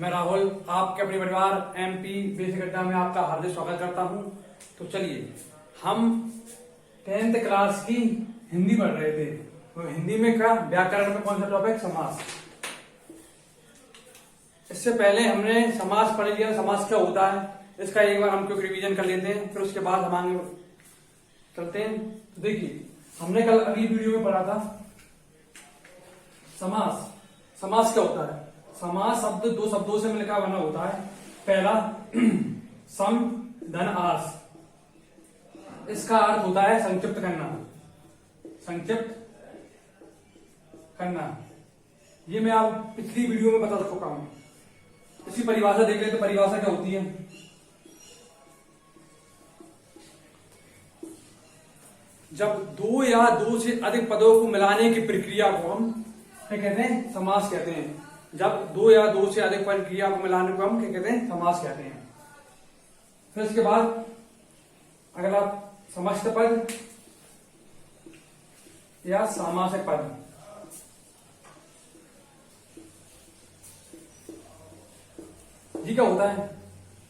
मैं राहुल आपके अपने परिवार एमपी बेसिक अड्डा में आपका हार्दिक स्वागत करता हूं। तो चलिए, हम 10th क्लास की हिंदी पढ़ रहे थे। तो हिंदी में क्या व्याकरण में कौन सा टॉपिक? समास। इससे पहले हमने समास पढ़ लिया। समास क्या होता है इसका एक बार हम क्यों रिवीजन कर लेते हैं, फिर उसके बाद हम आगे चलते हैं। तो देखिए, हमने कल अगली वीडियो में पढ़ा था समास। समास क्या होता है? समास शब्द दो शब्दों से मिलकर बना होता है। पहला सम धन आस, इसका अर्थ होता है संक्षिप्त करना। संक्षिप्त करना ये मैं आप पिछली वीडियो में बता चुका हूं। इसकी परिभाषा देख ले तो परिभाषा क्या होती है? जब दो या दो से अधिक पदों को मिलाने की प्रक्रिया को हम क्या कहते हैं? समास कहते हैं। जब दो या दो से अधिक पद क्रिया को मिलाने को हम क्या कहते हैं? समास कहते हैं। फिर इसके बाद अगला समस्त पद या सामासिक पद। ये क्या होता है?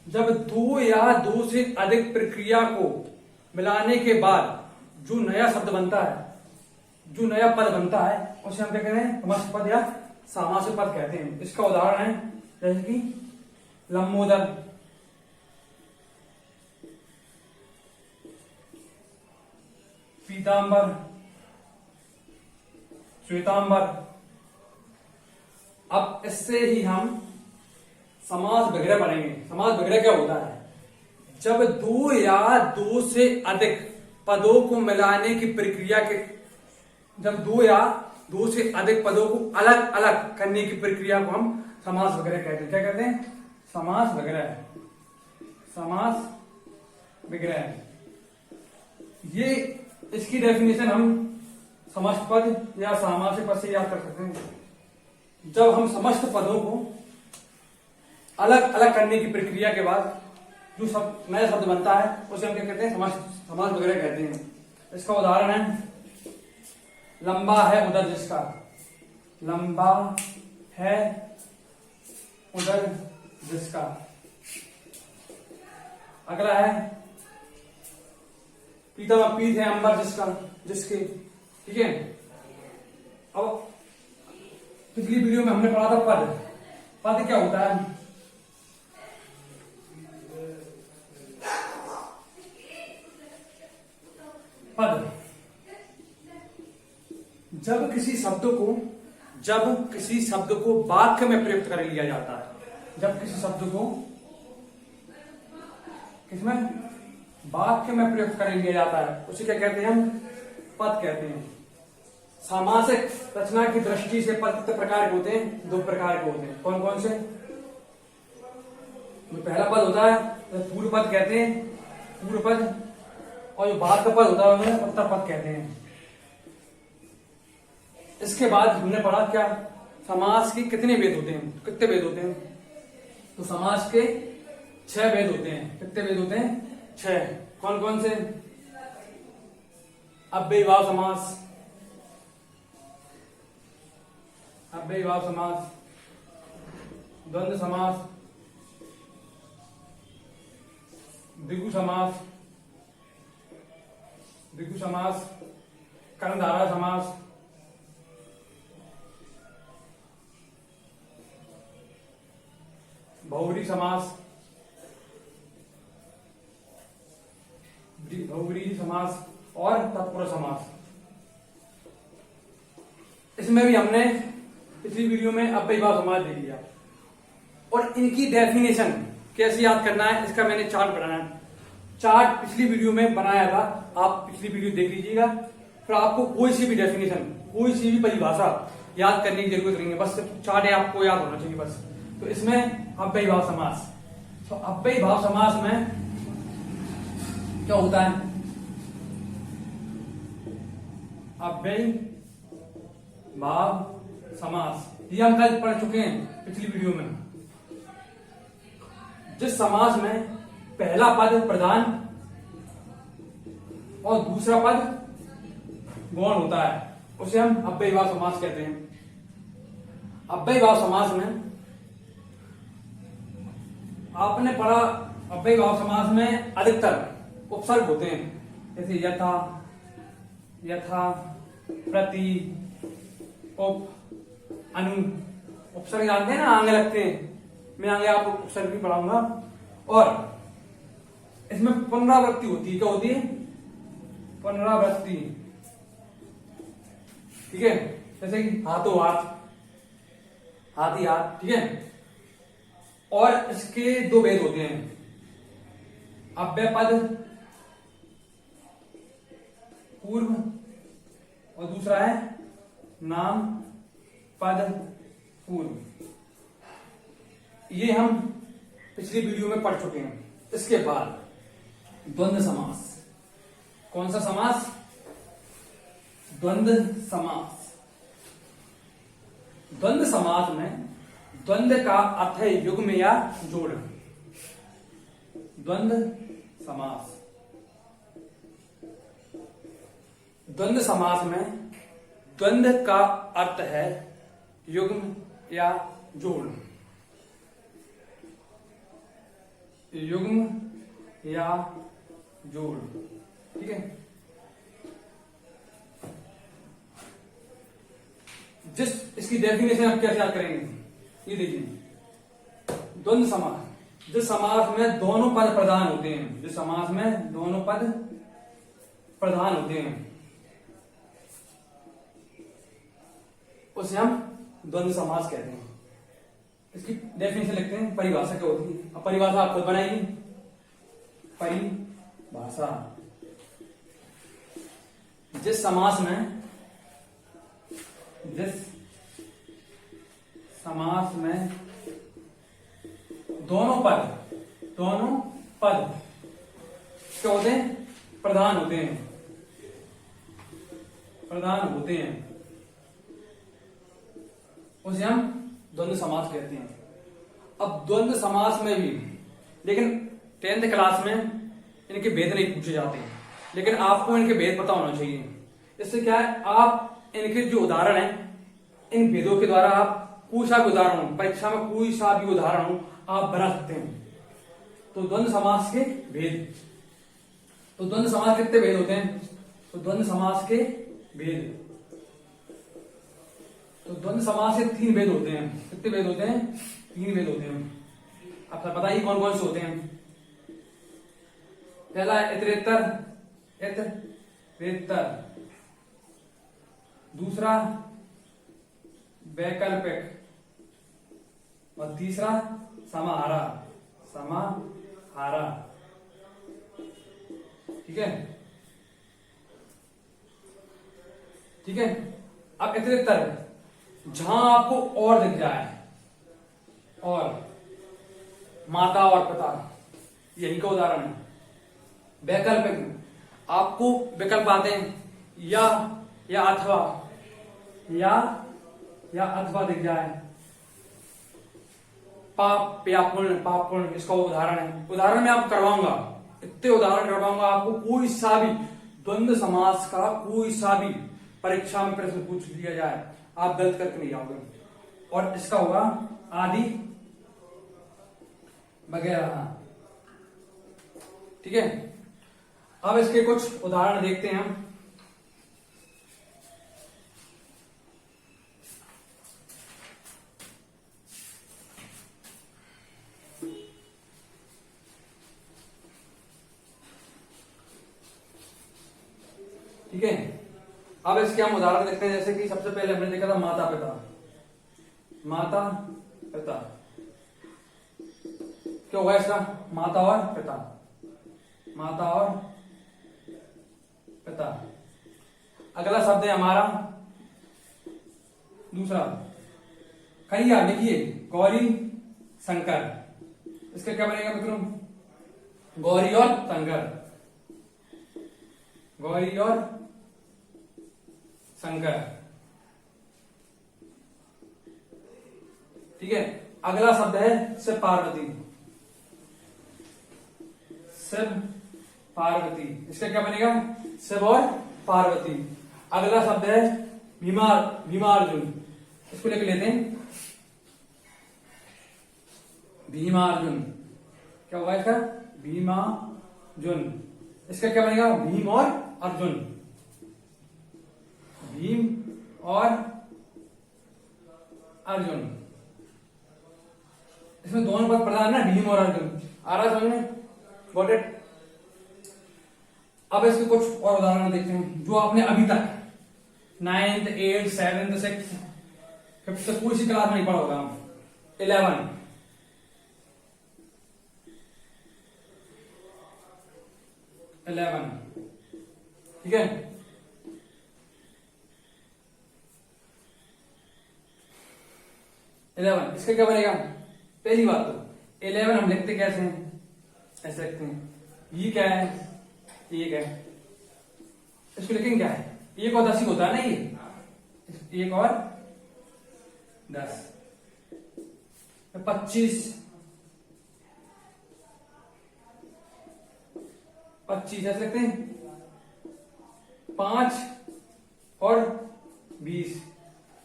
जब दो या दो से अधिक प्रक्रिया को मिलाने के बाद जो नया शब्द बनता है, जो नया पद बनता है, उसे हम क्या कहते हैं? समस्त पद या सामासिक पद कहते हैं। इसका उदाहरण है जैसे कि लंबोदर, पीतांबर, श्वेतांबर। अब इससे ही हम समास विग्रह पढ़ेंगे। समास विग्रह क्या होता है? जब दो या दो से अधिक पदों को मिलाने की प्रक्रिया के, जब दो या दो से अधिक पदों को अलग अलग करने की प्रक्रिया को हम समास विग्रह कहते हैं। क्या कहते हैं? समास विग्रह। समास विग्रह ये इसकी डेफिनेशन हम समस्त पद या सामासिक पद से याद कर सकते हैं। जब हम समस्त पदों को अलग अलग करने की प्रक्रिया के बाद जो सब नया शब्द बनता है उसे हम क्या कहते हैं? समास विग्रह कहते हैं। इसका उदाहरण है लंबा है उदर जिसका। लंबा है उदर जिसका। अगला है पीता पीत है अंबर जिसका, जिसके। ठीक है। अब पिछली वीडियो में हमने पढ़ा था पद। पद क्या होता है? पद जब किसी शब्द को वाक्य में प्रयुक्त कर लिया जाता है। जब किसी शब्द को किसमें? वाक्य में प्रयुक्त कर लिया जाता है, उसे क्या कहते हैं? हम पद कहते हैं। सामासिक रचना की दृष्टि से पद कितने प्रकार के होते हैं? दो प्रकार के होते हैं। कौन कौन से? जो पहला पद होता है पूर्व पद कहते हैं, पूर्व पद। और जो बाद का पद होता है उन्हें उत्तर पद कहते हैं। इसके बाद हमने पढ़ा क्या? समास के कितने भेद होते हैं? कितने भेद होते हैं? तो समास के 6 भेद होते हैं। कितने भेद होते हैं? 6। कौन कौन से? अव्ययीभाव समास, अव्ययीभाव समास, द्वंद्व समास, द्विगु समास, द्विगु समास, कर्णधारय समास, बहुव्रीहि समास, बहुव्रीहि समास और तत्पुरुष समास। इसमें भी हमने पिछली वीडियो में अव्ययीभाव समास दे दिया। और इनकी डेफिनेशन कैसे याद करना है इसका मैंने चार्ट बनाया है। चार्ट पिछली वीडियो में बनाया था, आप पिछली वीडियो देख लीजिएगा। फिर आपको कोई सी भी डेफिनेशन, कोई सी भी परिभाषा याद करने की जरूरत नहीं है, बस चार्ट है आपको याद होना चाहिए बस। तो इसमें अव्ययीभाव समास, तो अव्ययीभाव समास में क्या होता है? अव्ययीभाव समास ये हम कल पढ़ चुके हैं पिछली वीडियो में। जिस समास में पहला पद प्रधान और दूसरा पद गौण होता है उसे हम अव्ययीभाव समास कहते हैं। अव्ययीभाव समास में आपने पढ़ा अव्ययी भाव समास में अधिकतर उपसर्ग होते हैं, जैसे यथा, यथा, प्रति, उप, अनु। उपसर्ग जानते हैं ना, आगे लगते हैं। मैं आगे आपको उपसर्ग भी पढ़ाऊंगा। और इसमें पुनरावृत्ति होती है। क्या होती है? पुनरावृत्ति। ठीक है, जैसे कि हाथों हाथ, हाथी हाथ। ठीक है, और इसके दो भेद होते हैं, अव्यय पद पूर्व और दूसरा है नाम पद पूर्व। ये हम पिछली वीडियो में पढ़ चुके हैं। इसके बाद द्वंद्व समास। कौन सा समास? द्वंद्व समास। द्वंद्व समास में द्वंद्व का अर्थ है युग्म या जोड़। द्वंद्व समास। द्वंद्व समास में द्वंद्व का अर्थ है युग्म या जोड़। युग्म या जोड़। ठीक है, जिस इसकी डेफिनेशन आप कैसे याद करेंगे, ये देखिए। द्वंद्व समास, जिस समास में दोनों पद प्रधान होते हैं, जिस समास में दोनों पद प्रधान होते हैं, उसे हम द्वंद्व समास कहते हैं। इसकी डेफिनेशन लिखते हैं, परिभाषा क्या होती है। अब परिभाषा आप खुद बनाइए। परिभाषा, जिस समास में दोनों पद क्या होते हैं? प्रधान होते हैं। उसे हम द्वंद्व समास कहते हैं। अब द्वंद्व समास में भी, लेकिन 10th क्लास में इनके भेद नहीं पूछे जाते, लेकिन आपको इनके भेद पता होना चाहिए। इससे क्या है, आप इनके जो उदाहरण हैं, इन भेदों के द्वारा आप कोई सा भी उदाहरण हो, परीक्षा में कोई सा भी उदाहरण हो, आप बना सकते हैं। तो द्वंद्व समास के भेद। तो द्वंद्व समास कितने भेद होते हैं? तो द्वंद्व समास के भेद, तो द्वंद्व समास के 3 भेद होते हैं। कितने भेद होते हैं? 3 भेद होते हैं। आप सब बताइए कौन कौन से होते हैं। पहला है इतरेतर, दूसरा वैकल्पिक, और तीसरा समाहारा। ठीक है। अब इतरेतर, जहां आपको और दिख जाए, और माता और पिता, यही का उदाहरण है। वैकल्पिक, आपको विकल्प आते हैं, या अथवा दिख जाए। पाप या पुण्य, इसका उदाहरण है। उदाहरण में आप करवाऊंगा, इतने उदाहरण करवाऊंगा आपको। कोई सा भी द्वंद्व समास का कोई सा भी परीक्षा में प्रश्न पूछ लिया जाए, आप गलत करके नहीं आओगे। और इसका होगा आदि वगैरह। ठीक है, अब इसके कुछ उदाहरण देखते हैं हम। ठीक है, अब इसके हम उदाहरण देखते हैं। जैसे कि सबसे पहले हमने देखा था माता पिता। क्या होगा इसका? माता और पिता। अगला शब्द है हमारा दूसरा, कहिए आप लिखिए, गौरी शंकर। इसका क्या बनेगा मित्रों? गौरी और शंकर। ठीक है, अगला शब्द है शिव पार्वती। इसका क्या बनेगा? शिव और पार्वती। अगला शब्द है भीमार्जुन। इसको लेकर लेते हैं, भीमार्जुन। क्या होगा इसका? भीमार्जुन। इसका क्या बनेगा? भीम और अर्जुन। भीम और अर्जुन, इसमें दोनों पद प्रधान है, भीम और अर्जुन। आ रहा है समझ में? Got it? अब इसके कुछ और उदाहरण देखते हैं जो आपने अभी तक 9th 8th 7th 6th 5th तक कोई सी क्लास में नहीं पढ़ा होगा। 11 ठीक है। इलेवन, इसका क्या बनेगा? पहली बात तो 11 हम लिखते कैसे हैं? ऐसे लिखते हैं। ये क्या है? ये क्या है? इसको लिखेंगे क्या है? 1 और 10 ही होता है ना ये। 1 और 10, 25 ऐसे लिखते हैं। 5 और 20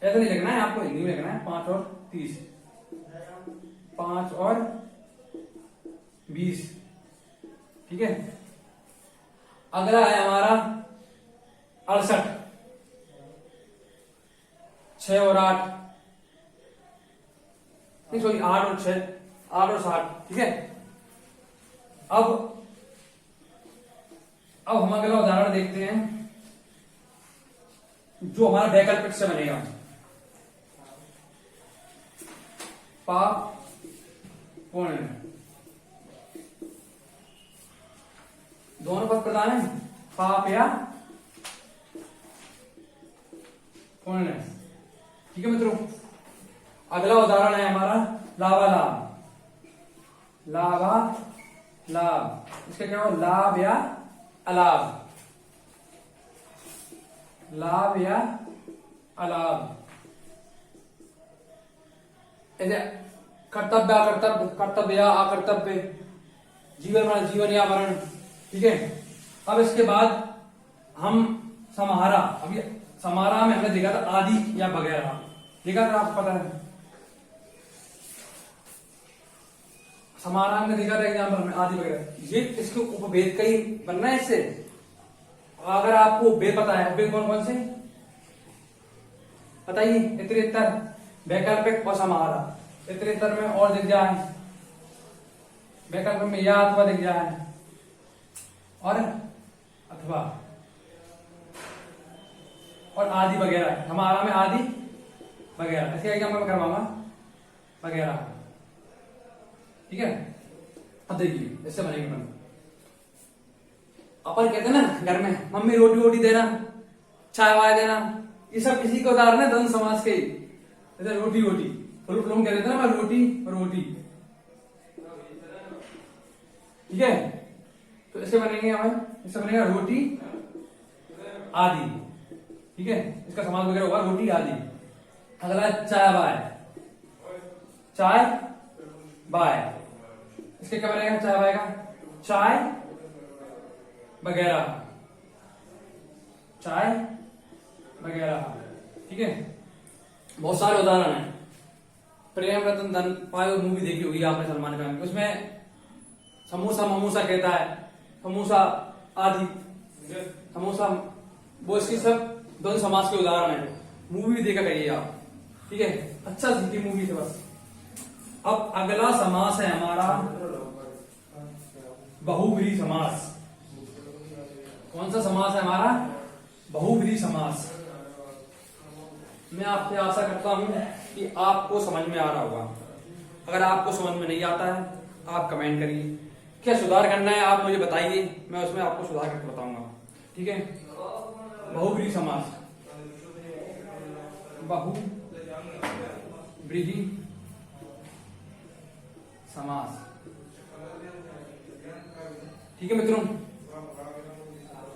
ऐसा नहीं लिखना है आपको, हिंदी में लिखना है। 5 और 30, 5 और 20, ठीक है। अगला है हमारा 68, 6 और 8, नहीं सॉरी 8 और 6, 8 और 60, ठीक है। अब हम अगला उदाहरण देखते हैं जो हमारा वैकल्पिक से बनेगा। पाप पुण्य, दोनों पद प्रधान है, पाप या पुण्य, ठीक है मित्रों। अगला उदाहरण है हमारा लाभालाभ। लाभ, इसका क्या हो? लाभ या अलाभ। लाभ या अलाभ। ऐसे कर्तव्य अकर्तव्य, कर्तव्य या अकर्तव्य, जीवन मरण, जीवन या मरण, ठीक है। अब इसके बाद हम समाहारा, अभी समाहारा में हमने देखा था आदि या वगैरह, देखा था आपको पता है। समाहारा में देखा था एग्जाम्पल में आदि वगैरह, ये इसके उपभेद का ही बनना है इससे। अगर आपको उपभेद पता है, उपभेद कौन कौन से बताइए? इतरेतर, वैकल्पिक और समाहारा। इतरेतर में और दिख जाए, वैकल्पिक में या अथवा दिख जाए, और अथवा, और आदि वगैरह। हमारा में आदि वगैरह, ऐसे एग्जाम्पल में करवाऊंगा वगैरह, ठीक है। अब देखिए इससे बनेगी बन। अपन कहते हैं ना घर में, मम्मी रोटी वोटी देना, चाय वाय देना, ये सब किसी का उदाहरण है द्वंद्व समास के। जैसे रोटी वोटी, लोग कह देते हैं ना रोटी रोटी, ठीक है। तो इससे बनेंगे हमें, इससे बनेगा रोटी आदि, ठीक है। इसका समास वगैरह होगा रोटी आदि। अगला चाय बाय, चाय बाय, इसके क्या बनेगा? चाय बाय का चाय वगैरह, चाय वगैरह, ठीक है। बहुत सारे उदाहरण हैं। प्रेम रतन धन पायो मूवी देखी होगी आपने सलमान खान की, उसमें समोसा ममूसा कहता है, समोसा आदि, समोसा, वो इसकी सब द्वंद्व समास के उदाहरण है। मूवी भी देखा करिए आप, ठीक है। अच्छा सीखिए मूवी से बस। अब अगला समास है हमारा बहुव्रीहि समास। कौन सा समास है हमारा? बहुव्रीहि समास। मैं आपसे आशा करता हूं कि आपको समझ में आ रहा होगा। अगर आपको समझ में नहीं आता है आप कमेंट करिए, क्या सुधार करना है आप मुझे बताइए, मैं उसमें आपको सुधार करके बताऊंगा, ठीक है। बहुव्रीहि समास, बहुव्रीहि समास, ठीक है मित्रों।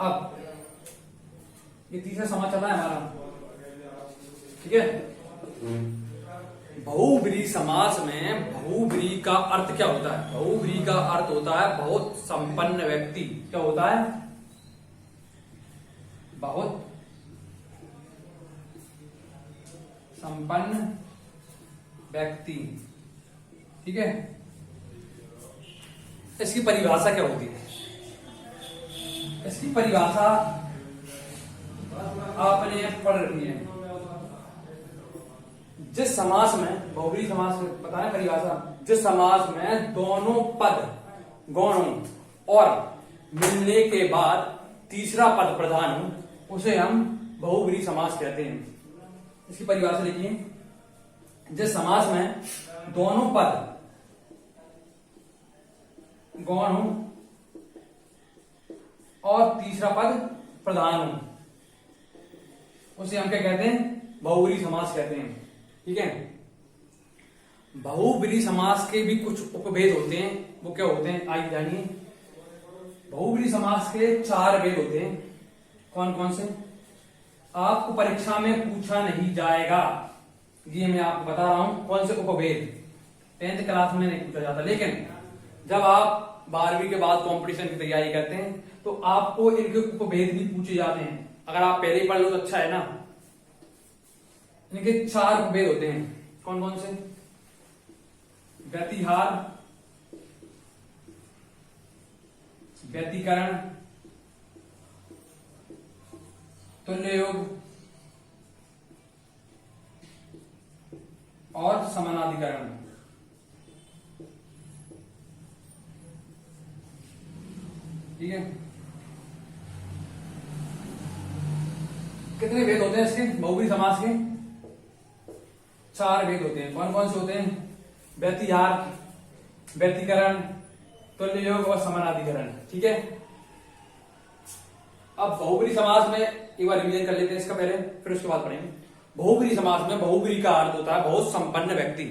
अब ये तीसरा समास चला है हमारा, ठीक है। बहुव्रीहि समास में बहुव्रीहि का अर्थ क्या होता है? बहुव्रीहि का अर्थ होता है बहुत संपन्न व्यक्ति। क्या होता है? बहुत संपन्न व्यक्ति, ठीक है। इसकी परिभाषा क्या होती है? इसकी परिभाषा आपने पढ़ रखी है। जिस समास में, बहुब्रीहि समास में बताया परिभाषा, जिस समास में दोनों पद गौण हो और मिलने के बाद तीसरा पद प्रधान हो, उसे हम बहुब्रीहि समास कहते हैं। इसकी परिभाषा लिखिए। जिस समास में दोनों पद गौण हो और तीसरा पद प्रधान हो, उसे हम क्या कहते हैं? बहुब्रीहि समास कहते हैं। ठीक है। बहुब्रीहि समास के भी कुछ उपभेद होते हैं। वो क्या होते हैं आइए जानिए। बहुब्रीहि समास के 4 भेद होते हैं। कौन कौन से? आपको परीक्षा में पूछा नहीं जाएगा, ये मैं आपको बता रहा हूं कौन से उपभेद। 10th क्लास में नहीं पूछा जाता, लेकिन जब आप 12वीं के बाद कंपटीशन की तैयारी करते हैं तो आपको इनके उपभेद भी पूछे जाते हैं। अगर आप पहले ही पढ़ लो तो अच्छा है ना। इनके 4 उपभेद होते हैं। कौन कौन से? व्यतिहार, व्यतिकरण, तुल्य योग और समानाधिकरण। ठीक है। कितने भेद होते हैं इसके बहुब्रीहि समास के? 4 भेद होते हैं। कौन कौन से होते हैं? व्यतिहार, व्यतिकरण, तुल्य योग और समानाधिकरण। ठीक है। अब बहुब्रीहि समास में एक बार रिवीजन कर लेते हैं इसका पहले, फिर उसके बाद पढ़ेंगे। बहुब्रीहि समास में बहुब्रीहि का अर्थ होता है बहुत संपन्न व्यक्ति।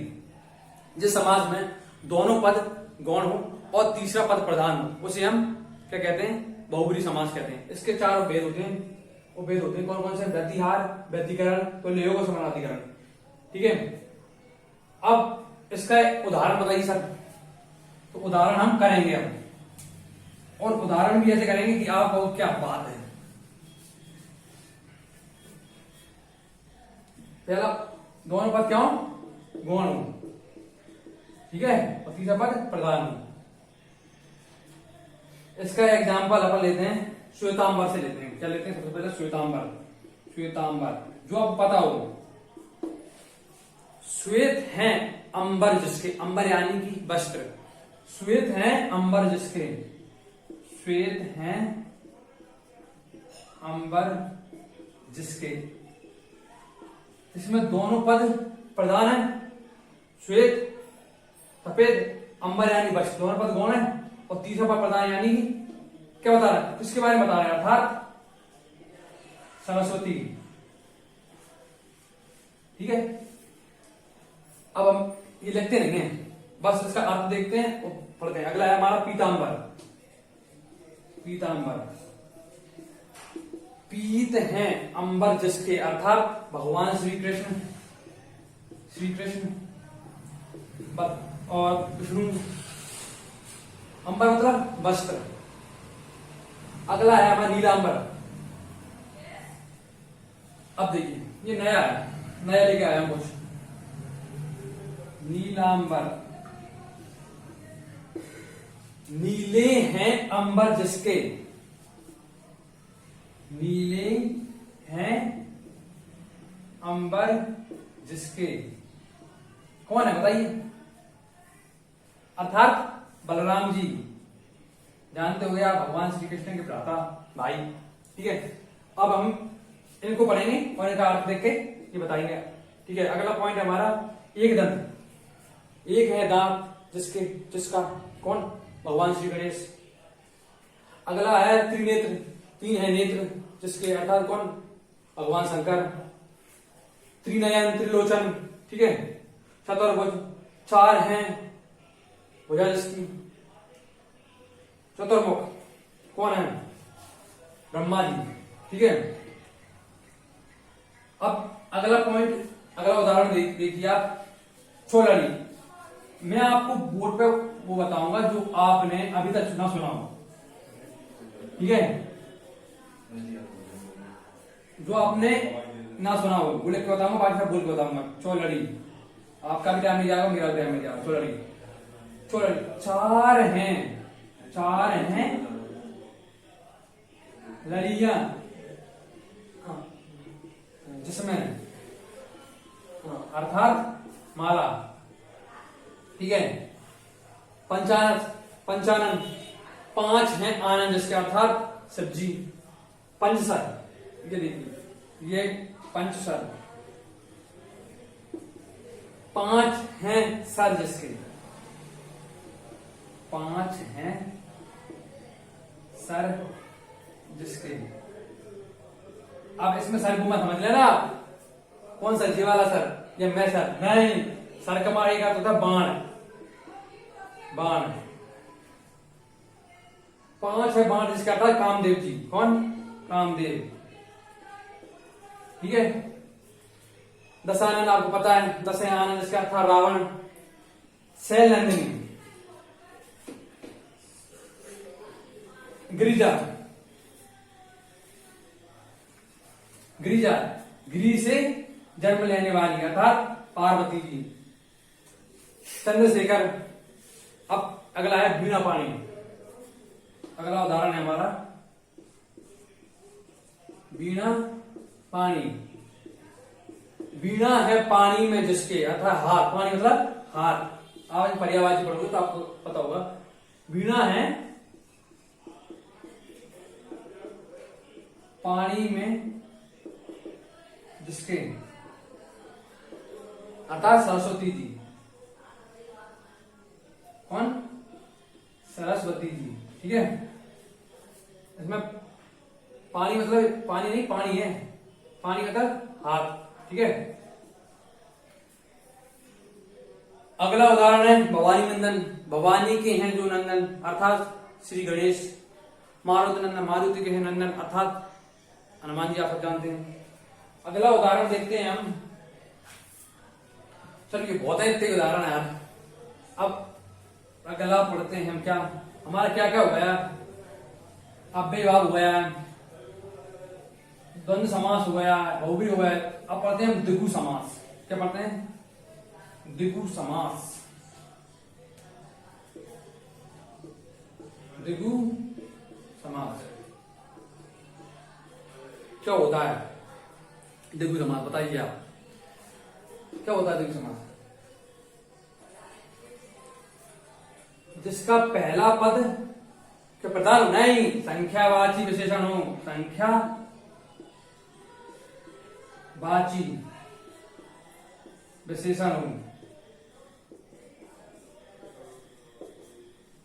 जिस समास में दोनों पद गौण हो और तीसरा पद प्रधान हो, उसे हम क्या कहते हैं? बहुब्रीहि समास कहते हैं। इसके 4 भेद होते हैं। वो भेद होते हैं कौन कौन से? व्यतिहार, व्यतिकरण, तुल्य योग और समानाधिकरण। ठीक है। अब इसका उदाहरण बताइए सर। तो उदाहरण हम करेंगे अब, और उदाहरण भी ऐसे करेंगे कि आप कहो क्या बात है। पहला, दोनों पद क्यों गौण हो, ठीक है, और तीसरा पद प्रधान हो। इसका एग्जाम्पल अपन लेते हैं श्वेतांबर से लेते हैं। क्या लेते हैं? सबसे पहले श्वेतांबर। श्वेतांबर जो आपको पता हो, श्वेत हैं अंबर जिसके, अंबर यानी कि वस्त्र। श्वेत हैं अंबर जिसके, श्वेत हैं अंबर जिसके, इसमें दोनों पद प्रधान है। श्वेत सफेद, अंबर यानी वस्त्र, दोनों पद गौण है और तीसरा पद प्रधान यानी क्या बता रहा है? किसके बारे में बता रहे हैं? अर्थात सरस्वती। ठीक है। अब हम ये लिखते नहीं है, बस इसका अर्थ देखते हैं और पढ़ते हैं। अगला है हमारा पीतांबर। पीतांबर, पीत हैं अंबर जिसके, अर्थात भगवान श्री कृष्ण, श्री कृष्ण और विष्णु। अंबर मतलब वस्त्र। अगला है हमारा नीलांबर। अब देखिए ये नया है, नया लेके आया हम कुछ। नीलांबर, नीले हैं अंबर जिसके, नीले हैं अंबर जिसके, कौन है बताइए? अर्थात बलराम जी। जानते हो आप भगवान श्री कृष्ण के भ्राता भाई। ठीक है। अब हम इनको पढ़ेंगे और इनका अर्थ देख के ये बताएंगे। ठीक है। अगला पॉइंट है हमारा एक दंत। एक है दांत जिसके, जिसका कौन? भगवान श्री गणेश। अगला है त्रिनेत्र, 3 है नेत्र जिसके, अर्थात कौन? भगवान शंकर। त्रिनयन, त्रिलोचन। ठीक है। चतुर्भुज, 4 हैं भुजा जिसकी। चतुर्मुख कौन है? ब्रह्मा जी। ठीक है। अब अगला पॉइंट, अगला उदाहरण देखिए आप, छोलड़ी। मैं आपको बोर्ड पे वो बताऊंगा जो आपने अभी तक ना सुना हो। ठीक है। जो आपने ना सुना हो बोले के बताऊंगा, बाकी सब बोल के बताऊंगा। छोलड़ी, आपका भी टाइम मिल जाएगा, मेरा भी टाइम मिल जाएगा। छोलड़ी, छोलड़ी 4 हैं 4 हैं लड़ियां जिसमें अर्थात माला। ठीक है। पंचानन 5 हैं आनंद जिसके अर्थात सब्जी। पंचसर ये देखिए ये पंचसर 5 हैं सर जिसके 5 हैं सर जिसके। अब इसमें सर को मत समझ लेना कौन सा जी वाला सर या मैं सर नहीं। सर कमाई का तो था बाण। 5 है बाण जिसका था कामदेव जी। कौन? कामदेव। ठीक है। 10 आनंद आपको पता है 10 आनंद जिसका था रावण। शैल नंदिनी गिरिजा। गिरी से जन्म लेने वाली अर्थात पार्वती जी। चंद्रशेखर। अब अगला है बीणा पानी। अगला उदाहरण है हमारा बीणा पानी। बीणा है पानी में जिसके अर्थात हाथ। पानी मतलब हाथ। आप पर्यायवाची पढ़ोगे तो आपको पता होगा। बीणा है पानी में जिसके अर्थात सरस्वती जी। कौन? सरस्वती जी। ठीक है। इसमें पानी मतलब पानी नहीं पानी है। पानी मतलब हाथ। ठीक है। अगला उदाहरण है भवानी नंदन। भवानी के हैं जो नंदन अर्थात श्री गणेश। मारुति नंदन मारुति के हैं नंदन अर्थात हनुमान जी। आप सब जानते हैं। अगला उदाहरण देखते हैं हम। चलिए बहुत है इतने उदाहरण है यार। अब अगला पढ़ते हैं हम। क्या हमारा क्या क्या हो गया? अव्ययभाव हो गया, द्वंद्व समास हो गया, बहुव्रीहि हो गया। अब पढ़ते हैं हम द्विगु समास। क्या पढ़ते हैं? द्विगु समास। द्विगु समास क्या होता है? द्विगु समास बताइए आप क्या होता है द्विगु समास? जिसका पहला पद क्या प्रधान हो? नहीं, संख्यावाची विशेषण हो। संख्यावाची विशेषण हो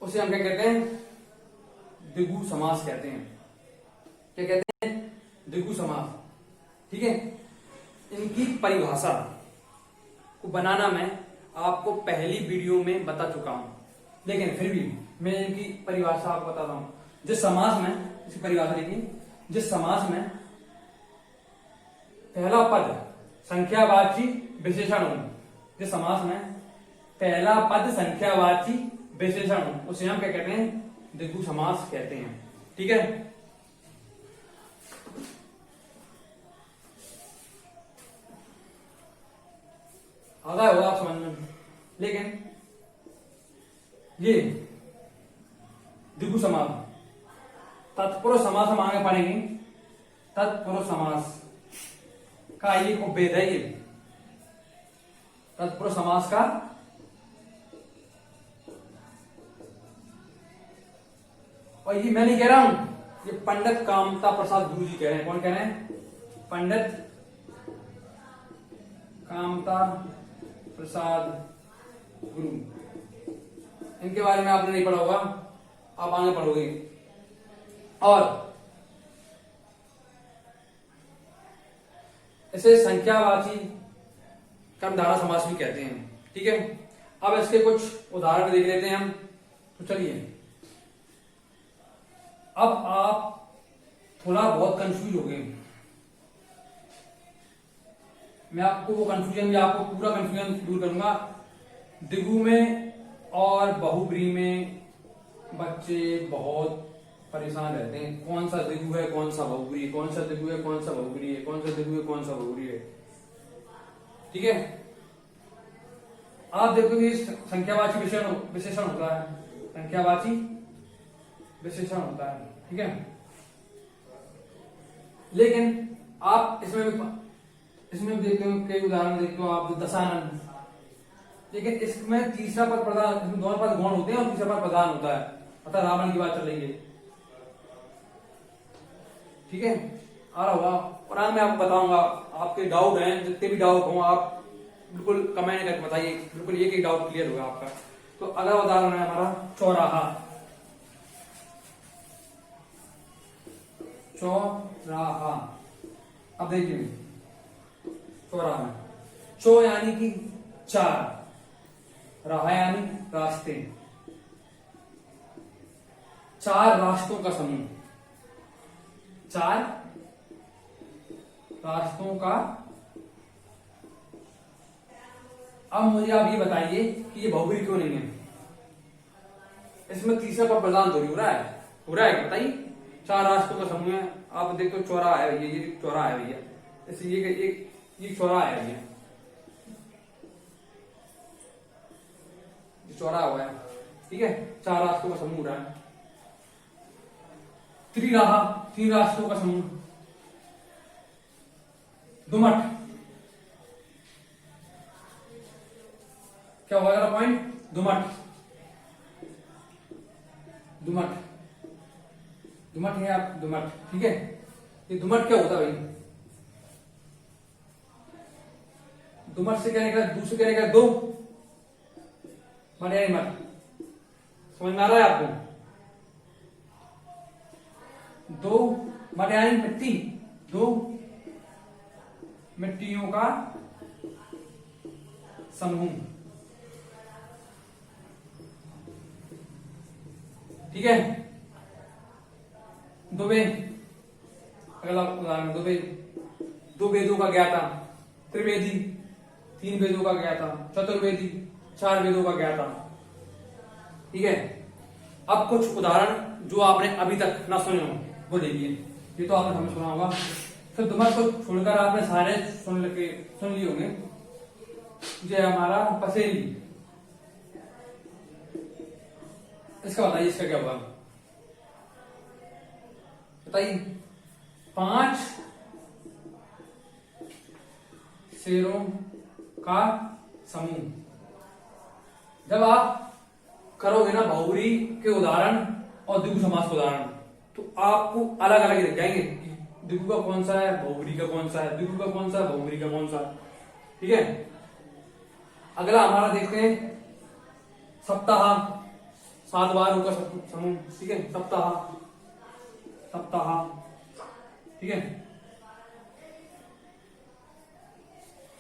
उसे हम क्या कहते हैं? द्विगु समास कहते हैं। क्या कहते हैं? द्विगु समास। ठीक है। इनकी परिभाषा को बनाना मैं आपको पहली वीडियो में बता चुका हूं, लेकिन फिर भी मैं इनकी परिभाषा आपको बताता हूं। जिस समास में इसकी परिभाषा देखिए। जिस समास में पहला पद संख्यावाची विशेषण हो, जिस समास में पहला पद संख्यावाची विशेषण हो उसे हम क्या कहते हैं? द्विगु समास कहते हैं। ठीक है। आधा होगा आप समझ में, लेकिन ये द्विगु समास तत्पुरुष समास हम आगे पढ़ेंगे। तत्पुरुष समास का ये उपभेद है। ये तत्पुरुष समास का और ये मैं नहीं कह रहा हूं, ये पंडित कामता प्रसाद गुरु जी कह रहे हैं। कौन कह रहे हैं? पंडित कामता प्रसाद गुरु। इनके बारे में आपने नहीं पढ़ा होगा, आप आगे पढ़ोगे। और इसे संख्यावाची कर्मधारय समास भी कहते हैं। ठीक है। अब इसके कुछ उदाहरण देख लेते हैं हम। तो चलिए, अब आप थोड़ा बहुत कंफ्यूज हो गए। मैं आपको वो कंफ्यूजन या आपको पूरा कंफ्यूजन दूर करूंगा। द्विगु में और बहुव्रीहि में बच्चे बहुत परेशान रहते हैं। कौन सा द्विगु है, कौन सा बहुव्रीहि, कौन सा द्विगु है, कौन सा बहुव्रीहि है, कौन सा द्विगु है, कौन सा बहुव्रीहि है। ठीक है। आप देखोगे संख्यावाची विशेषण होता है। संख्यावाची विशेषण होता है, ठीक है। लेकिन आप इसमें देखते हो, कई उदाहरण देखते हो आप, दशानन, लेकिन इसमें तीसरा पद प्रधान, इसमें दोनों पद गौण होते हैं और तीसरा पद प्रधान होता है, अतः रावण की बात चल रही है, ठीक है। आ रहा होगा और आज मैं आपको बताऊंगा, आपके डाउट हैं, जितने भी डाउट हो आप बिल्कुल कमेंट करके बताइए, बिल्कुल एक डाउट क्लियर होगा आपका। तो अगला उदाहरण है हमारा चौराहा। चौराहा, अब देखिए चौराहा में चौ यानी कि चार, राह यानी रास्ते, चार रास्तों का समूह, चार रास्तों का। अब मुझे आप ये बताइए कि ये बहुब्री क्यों नहीं है, इसमें तीसरा पद प्रधान थोड़ी हो रहा है, बताइए। चार रास्तों का समूह है, आप देखो चौराहा है भैया, ये चौराहा है भैया, ऐसे ये चौराहा है भैया, चौराहा हुआ है, ठीक है। चार रास्तों का समूह रहा है। त्रिराहा, तीन रास्तों का समूह। दुमट, क्या होगा अगला पॉइंट, दुमट, दुमट, दुमट है आप, दुमट, ठीक है। ये दुमट क्या होता है भाई, दुमट से क्या निकला, दूसरे क्या निकला, दो मट यानी मट, समझ में आ रहा है आपको, दो मट यानी मिट्टी, दो मिट्टियों का समूह, ठीक है। दुबे, अगला उदाहरण दुबे, दो वेदों का ज्ञाता, त्रिवेदी, तीन वेदों का ज्ञाता, चतुर्वेदी, चार वेदों का ज्ञाता, ठीक है। अब कुछ उदाहरण जो आपने अभी तक ना सुने हो वो देखिए, ये तो आपने हमें सुना होगा, फिर दुमट को छोड़कर आपने सारे सुन लिए होंगे। जो हमारा पसेरी, इसका बताइए, इसका क्या हुआ बताइए। 5 शेरों का समूह। जब आप करोगे ना बहुब्री के उदाहरण और द्विगु समास के उदाहरण, तो आपको अलग अलग दिख जाएंगे, द्विगु का कौन सा है, बहुब्री का कौन सा है, द्विगु का कौन सा है, बहुब्री का कौन सा है, ठीक है। अगला हमारा देखते हैं सप्ताह, 7 बारों का समूह, ठीक है। सप्ताह, सप्ताह, ठीक है,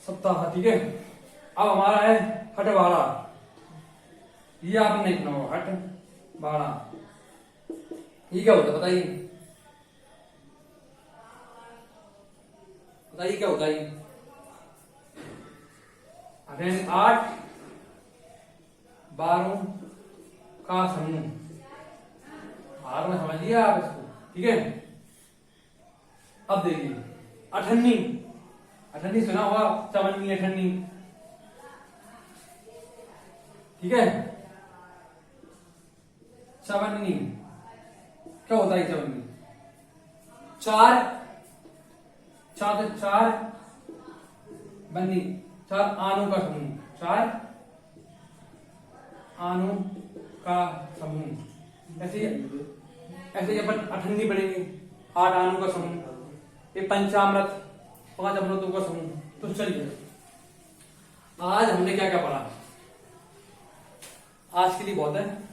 सप्ताह, ठीक है। अब हमारा है हटवाड़ा, ये आपने नहीं सुना होगा, हटवाड़ा, ये क्या होता है बताइए, बताइए क्या होता है। अगेन 8 बारों का समूह, बार में समझिए आप इसको, ठीक है। अब देखिए अठन्नी, अठन्नी सुना होगा, चवन्नी, अठन्नी, ठीक है। चवन्नी क्या होता है, चवन्नी, चार बन्नी, 4 आनों का समूह, 4 आनों का समूह। ऐसे अपन अठन्नी पढ़ेंगे, 8 आनों का समूह, ये पंचामृत, 5 अमृतों का समूह। तो चलिए आज हमने क्या क्या पढ़ा, आज के लिए बहुत है।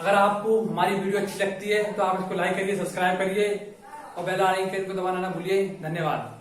अगर आपको हमारी वीडियो अच्छी लगती है तो आप इसको लाइक करिए, सब्सक्राइब करिए और बेल आइकन को दबाना ना भूलिए। धन्यवाद।